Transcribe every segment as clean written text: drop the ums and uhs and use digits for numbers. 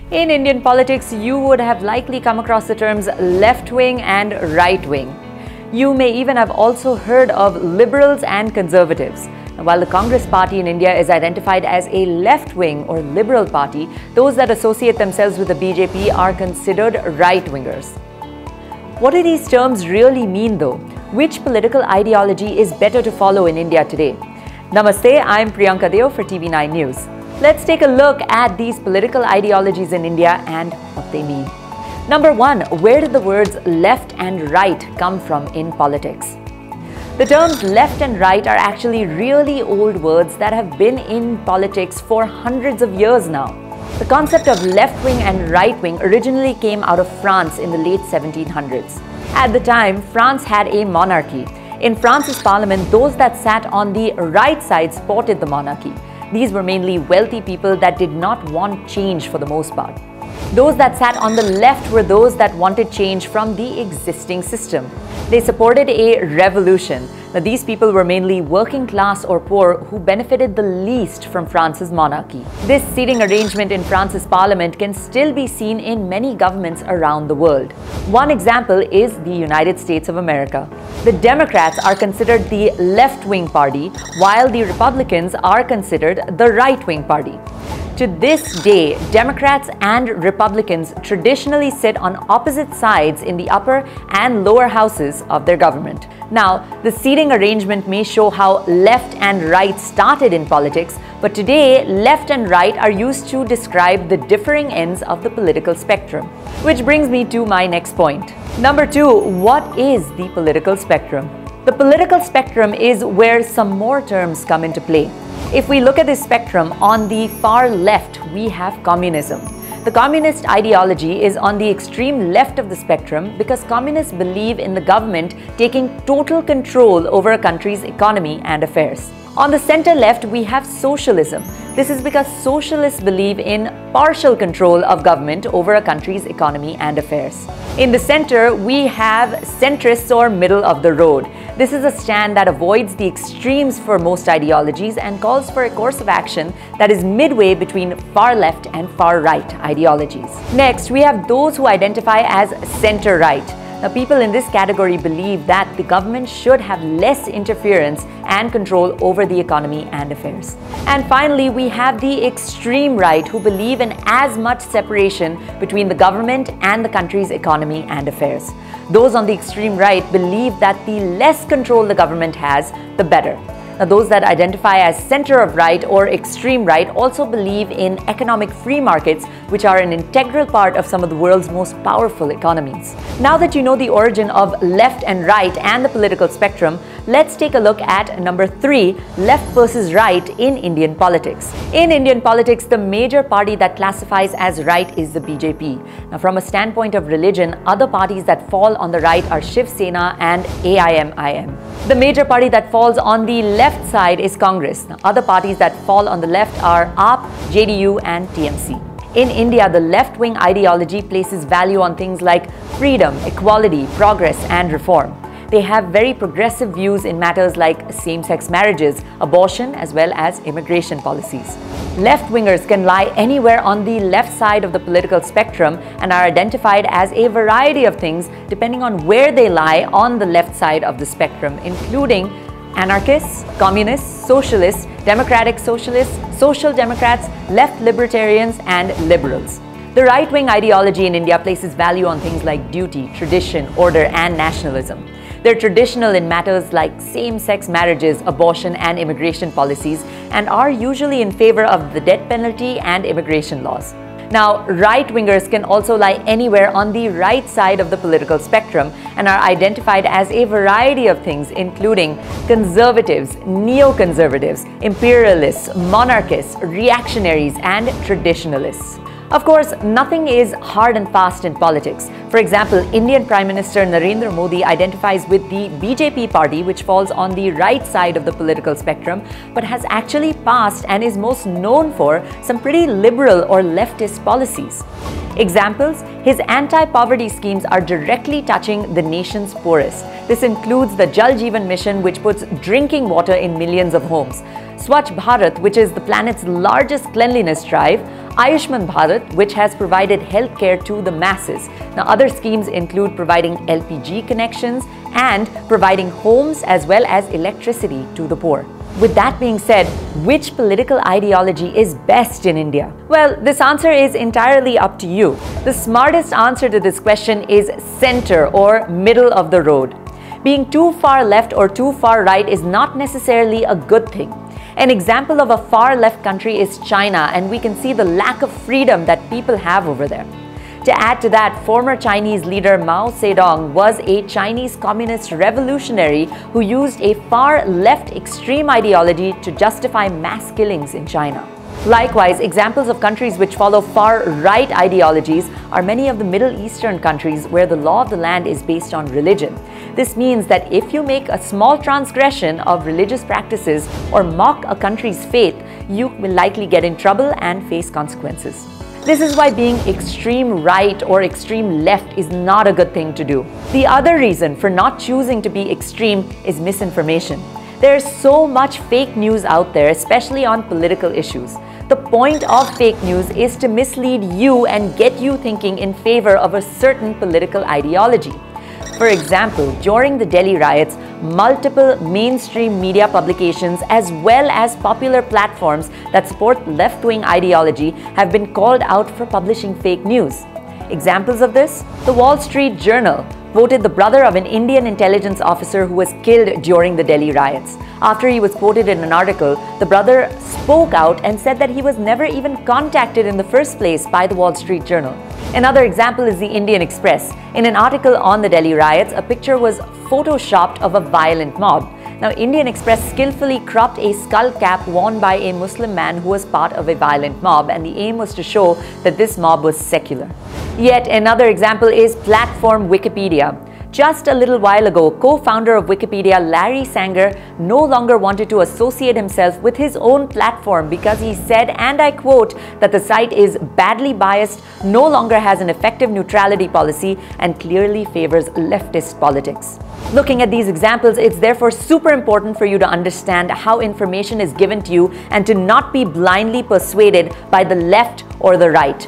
In Indian politics, you would have likely come across the terms left-wing and right-wing. You may even have also heard of liberals and conservatives. Now, while the Congress party in India is identified as a left-wing or liberal party, those that associate themselves with the BJP are considered right-wingers. What do these terms really mean though? Which political ideology is better to follow in India today? Namaste, I'm Priyanka for TV9 News. Let's take a look at these political ideologies in India and what they mean. Number one, where did the words left and right come from in politics? The terms left and right are actually really old words that have been in politics for hundreds of years now. The concept of left wing and right wing originally came out of France in the late 1700s. At the time, France had a monarchy. In France's parliament, those that sat on the right side supported the monarchy. These were mainly wealthy people that did not want change for the most part. Those that sat on the left were those that wanted change from the existing system. They supported a revolution. Now, these people were mainly working class or poor who benefited the least from France's monarchy. This seating arrangement in France's parliament can still be seen in many governments around the world. One example is the United States of America. The Democrats are considered the left-wing party, while the Republicans are considered the right-wing party. To this day, Democrats and Republicans traditionally sit on opposite sides in the upper and lower houses of their government. Now, the seating arrangement may show how left and right started in politics, but today, left and right are used to describe the differing ends of the political spectrum. Which brings me to my next point. Number two, what is the political spectrum? The political spectrum is where some more terms come into play. If we look at this spectrum, on the far left, we have communism. The communist ideology is on the extreme left of the spectrum because communists believe in the government taking total control over a country's economy and affairs. On the center left, we have socialism. This is because socialists believe in partial control of government over a country's economy and affairs. In the center, we have centrists or middle of the road. This is a stand that avoids the extremes for most ideologies and calls for a course of action that is midway between far left and far right ideologies. Next, we have those who identify as center right. Now, people in this category believe that the government should have less interference and control over the economy and affairs. And finally, we have the extreme right who believe in as much separation between the government and the country's economy and affairs. Those on the extreme right believe that the less control the government has, the better. Now, those that identify as center of right or extreme right also believe in economic free markets, which are an integral part of some of the world's most powerful economies. Now that you know the origin of left and right and the political spectrum, let's take a look at number three, left versus right in Indian politics. In Indian politics, the major party that classifies as right is the BJP. Now, from a standpoint of religion, other parties that fall on the right are Shiv Sena and AIMIM. The major party that falls on the left side is Congress. Now, other parties that fall on the left are AAP, JDU and TMC. In India, the left-wing ideology places value on things like freedom, equality, progress and reform. They have very progressive views in matters like same-sex marriages, abortion as well as immigration policies. Left-wingers can lie anywhere on the left side of the political spectrum and are identified as a variety of things depending on where they lie on the left side of the spectrum, including anarchists, communists, socialists, democratic socialists, social democrats, left libertarians and liberals. The right-wing ideology in India places value on things like duty, tradition, order and nationalism. They're traditional in matters like same-sex marriages, abortion and immigration policies and are usually in favor of the death penalty and immigration laws. Now, right-wingers can also lie anywhere on the right side of the political spectrum and are identified as a variety of things including conservatives, neoconservatives, imperialists, monarchists, reactionaries and traditionalists. Of course, nothing is hard and fast in politics. For example, Indian Prime Minister Narendra Modi identifies with the BJP party, which falls on the right side of the political spectrum, but has actually passed and is most known for some pretty liberal or leftist policies. Examples: his anti-poverty schemes are directly touching the nation's poorest. This includes the Jal Jeevan mission, which puts drinking water in millions of homes; Swachh Bharat, which is the planet's largest cleanliness drive; Ayushman Bharat, which has provided healthcare to the masses. Now, other schemes include providing LPG connections and providing homes as well as electricity to the poor. With that being said, which political ideology is best in India? Well, this answer is entirely up to you. The smartest answer to this question is center, or middle of the road. Being too far left or too far right is not necessarily a good thing. An example of a far left country is China, and we can see the lack of freedom that people have over there. To add to that, former Chinese leader Mao Zedong was a Chinese communist revolutionary who used a far left extreme ideology to justify mass killings in China. Likewise, examples of countries which follow far right ideologies are many of the Middle Eastern countries where the law of the land is based on religion. This means that if you make a small transgression of religious practices or mock a country's faith, you will likely get in trouble and face consequences. This is why being extreme right or extreme left is not a good thing to do. The other reason for not choosing to be extreme is misinformation. There's so much fake news out there, especially on political issues. The point of fake news is to mislead you and get you thinking in favor of a certain political ideology. For example, during the Delhi riots, multiple mainstream media publications as well as popular platforms that support left-wing ideology have been called out for publishing fake news. Examples of this? The Wall Street Journal quoted the brother of an Indian intelligence officer who was killed during the Delhi riots. After he was quoted in an article, the brother spoke out and said that he was never even contacted in the first place by the Wall Street Journal. Another example is the Indian Express. In an article on the Delhi riots, a picture was photoshopped of a violent mob. Now, Indian Express skillfully cropped a skull cap worn by a Muslim man who was part of a violent mob, and the aim was to show that this mob was secular. Yet another example is platform Wikipedia. Just a little while ago, co-founder of Wikipedia, Larry Sanger, no longer wanted to associate himself with his own platform because he said, and I quote, that the site is badly biased, no longer has an effective neutrality policy, and clearly favors leftist politics. Looking at these examples, it's therefore super important for you to understand how information is given to you and to not be blindly persuaded by the left or the right.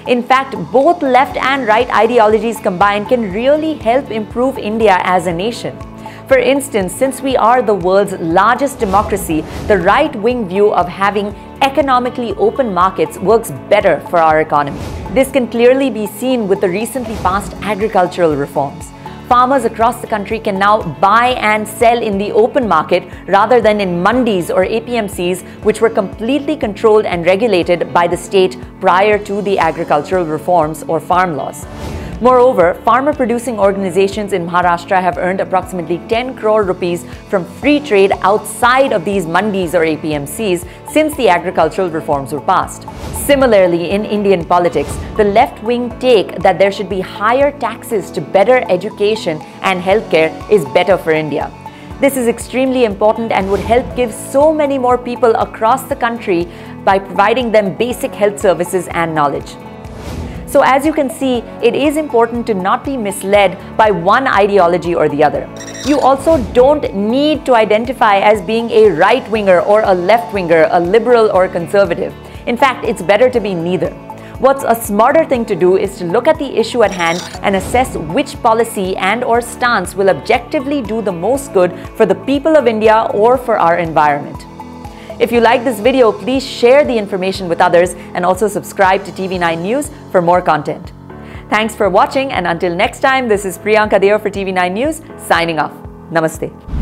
In fact, both left and right ideologies combined can really help improve India as a nation. For instance, since we are the world's largest democracy, the right-wing view of having economically open markets works better for our economy. This can clearly be seen with the recently passed agricultural reforms. Farmers across the country can now buy and sell in the open market rather than in mandis or APMCs, which were completely controlled and regulated by the state prior to the agricultural reforms or farm laws. Moreover, farmer-producing organizations in Maharashtra have earned approximately 10 crore rupees from free trade outside of these mandis or APMCs since the agricultural reforms were passed. Similarly, in Indian politics, the left-wing take that there should be higher taxes to better education and healthcare is better for India. This is extremely important and would help give so many more people across the country by providing them basic health services and knowledge. So as you can see, it is important to not be misled by one ideology or the other. You also don't need to identify as being a right-winger or a left-winger, a liberal or conservative. In fact, it's better to be neither. What's a smarter thing to do is to look at the issue at hand and assess which policy and/or stance will objectively do the most good for the people of India or for our environment. If you like this video, please share the information with others and also subscribe to TV9 News for more content. Thanks for watching, and until next time, this is Priyanka for TV9 News signing off. Namaste.